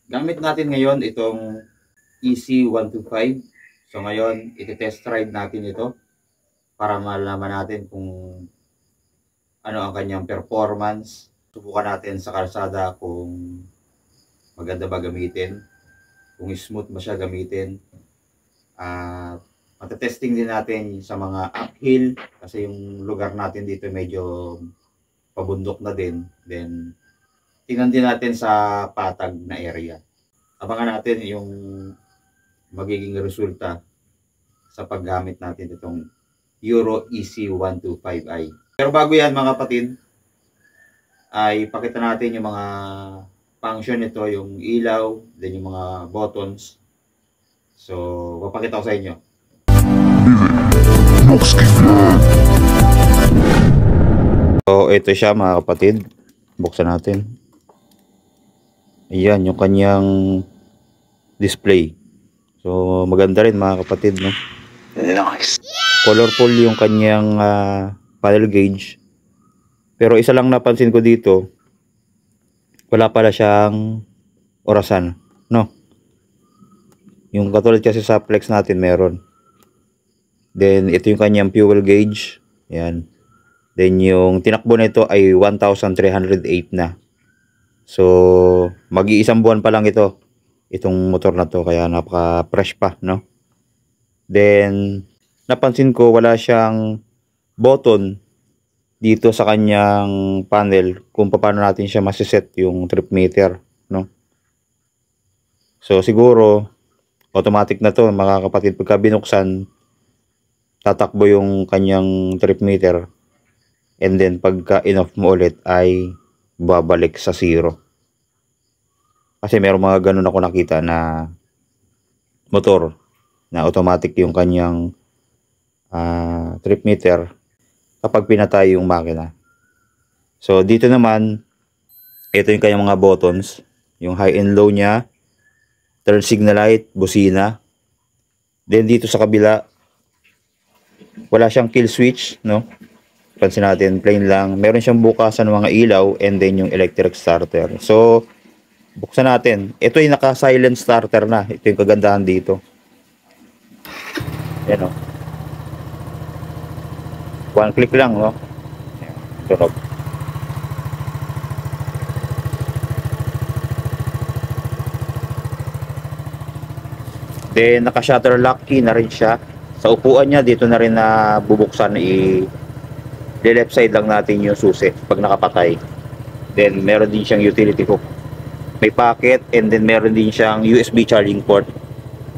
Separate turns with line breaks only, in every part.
Gamit natin ngayon itong EC125. So ngayon, iti-test ride natin ito para malaman natin kung ano ang kanyang performance. Subukan natin sa kalsada kung maganda ba gamitin, kung smooth ba siya gamitin. At matetesting din natin sa mga uphill kasi yung lugar natin dito medyo pabundok na din. Then, tingnan din natin sa patag na area. Abangan natin yung magiging resulta sa paggamit natin itong Euro EC125i. Pero bago yan mga kapatid, ay pakita natin yung mga function nito, yung ilaw, then yung mga buttons. So, papakita ko sa inyo. So, ito siya mga kapatid. Buksan natin. Ayan, yung kanyang display. So, maganda rin mga kapatid, no? Nice. Colorful yung kanyang panel gauge. Pero isa lang napansin ko dito, wala pala siyang orasan, no? Yung katulad kasi sa flex natin meron. Then, ito yung kanyang fuel gauge. Ayan. Then, yung tinakbo nito ay 1,308 na. So, mag-iisang buwan pa lang ito. Itong motor na to. Kaya napaka-fresh pa, no? Then, napansin ko wala siyang button dito sa kanyang panel kung paano natin siya masiset yung trip meter, no? So, siguro, automatic na to mga kapatid. Pagka binuksan, tatakbo yung kanyang trip meter. And then, pagka in-off mo ulit, ay babalik sa 0. Kasi meron mga ganun ako nakita na motor na automatic yung kanyang trip meter kapag pinatay yung makina. So, dito naman, ito yung kanyang mga buttons. Yung high and low niya, turn signal light, busina. Then, dito sa kabila, wala siyang kill switch, no? Pansin natin, plain lang. Meron siyang bukasan ng mga ilaw and then yung electric starter. So, buksan natin. Ito yung naka-silent starter na. Ito yung kagandahan dito. Ayan, no? One click lang, no? Tunog. Then, naka-shutter lock key na rin siya. Sa upuan niya, dito na rin na bubuksan. I-left side lang natin yung susi pag nakapatay. Then, meron din siyang utility hook. May pocket and then meron din siyang USB charging port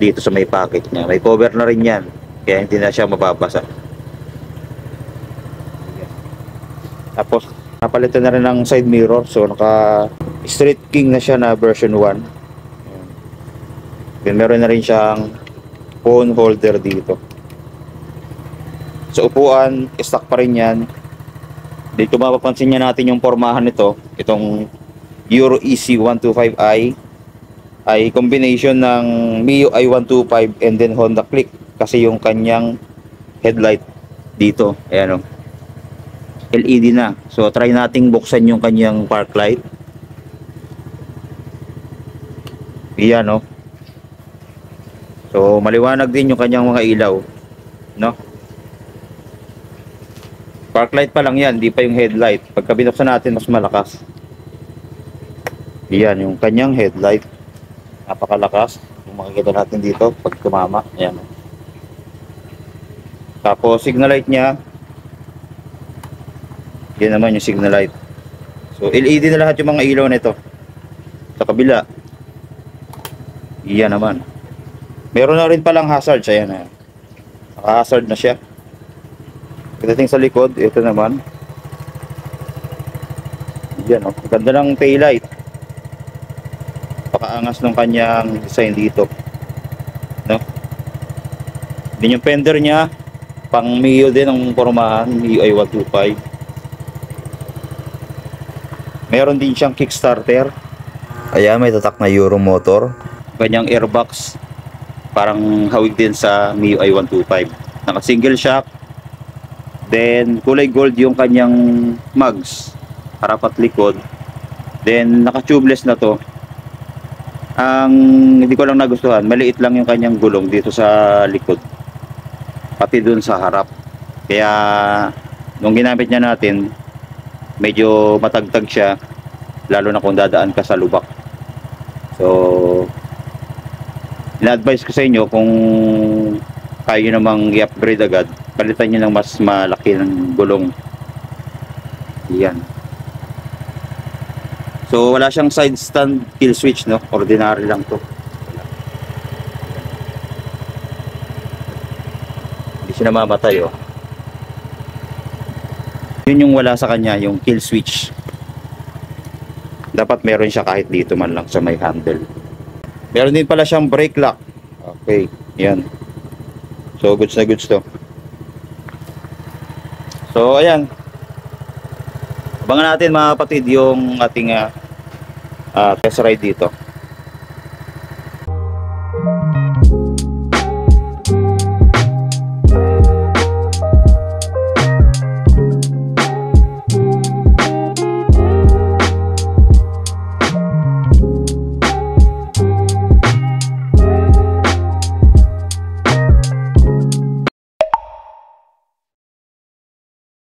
dito sa may pocket niya. May cover na rin yan. Kaya hindi na siya mababasa. Tapos, napalitan na rin ng side mirror. So, naka Street King na siya na version 1. Then, meron na rin siyang phone holder dito. Sa upuan, stock pa rin yan. Dito mapapansin niya natin yung pormahan nito. Itong Euro EC125i ay combination ng MIUI 125 and then Honda Click. Kasi yung kanyang headlight dito, ayan o, LED na. So, try nating buksan yung kanyang park light. Ayan, no? So, maliwanag din yung kanyang mga ilaw, no? Park light pa lang yan, di pa yung headlight. Pagka binuksan natin, mas malakas. Ayan, yung kanyang headlight. Napakalakas. Kung makikita natin dito, pag tumama, ayan. Tapos, signal light niya, yan naman yung signal light. So, LED na lahat yung mga ilaw nito. Sa kabila, yan naman. Meron na rin palang hazard. Ayan na. Naka-hazard na siya. Pagdating sa likod, ito naman. Yan, oh. Ganda ng taillight. Pakaangas ng kanyang design dito. No? Din yung fender niya, pang Mio din ang pormahan, MIUI 125. Meron din siyang kickstarter. Ayan, may tatak na Euro motor. Kanyang airbox, parang hawig din sa MIUI 125. Naka single shock. Then kulay gold yung kanyang mugs, harap at likod. Then naka tubeless na to. Ang hindi ko lang nagustuhan, maliit lang yung kanyang gulong dito sa likod, pati dun sa harap. Kaya nung ginamit niya natin, medyo matagtag siya, lalo na kung dadaan ka sa lubak. So ina-advise ko sa inyo, kung kaya nyo namang i-upgrade agad, palitan nyo ng mas malaki ng gulong. Yan. So wala siyang side stand kill switch, no? Ordinary lang to. Hindi siya namamatay, oh. Yun yung wala sa kanya, yung kill switch. Dapat meron siya kahit dito man lang sa may handle. Meron din pala siyang brake lock. Okay, yan. So goods na goods to. So ayan, abangan natin mga kapatid yung ating test ride dito.